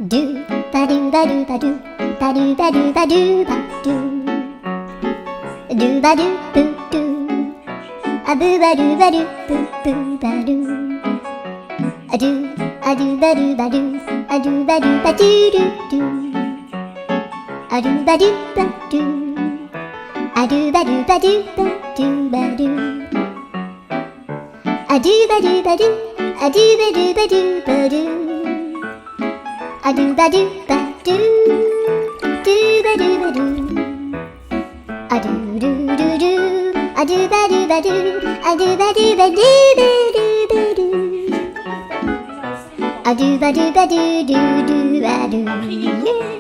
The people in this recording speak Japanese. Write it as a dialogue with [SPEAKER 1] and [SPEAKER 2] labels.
[SPEAKER 1] ドゥバドゥバドゥバドゥバドゥバドゥバドゥバドゥドゥバドゥブドゥアブバドゥバドゥブブバドゥアドゥアドゥバドゥバドゥアドゥバドゥバドゥドゥドゥアドゥバドゥバドゥアドゥバドゥバドゥバドゥバドゥアドゥバドゥバドゥアドゥバドゥバドゥバドゥアドゥバドゥバドゥドゥバドゥバドゥアドゥドゥドゥドゥアドゥバドゥバドゥアドゥバドゥバドゥバドゥバドゥアドゥバドゥバドゥドゥドゥバドゥ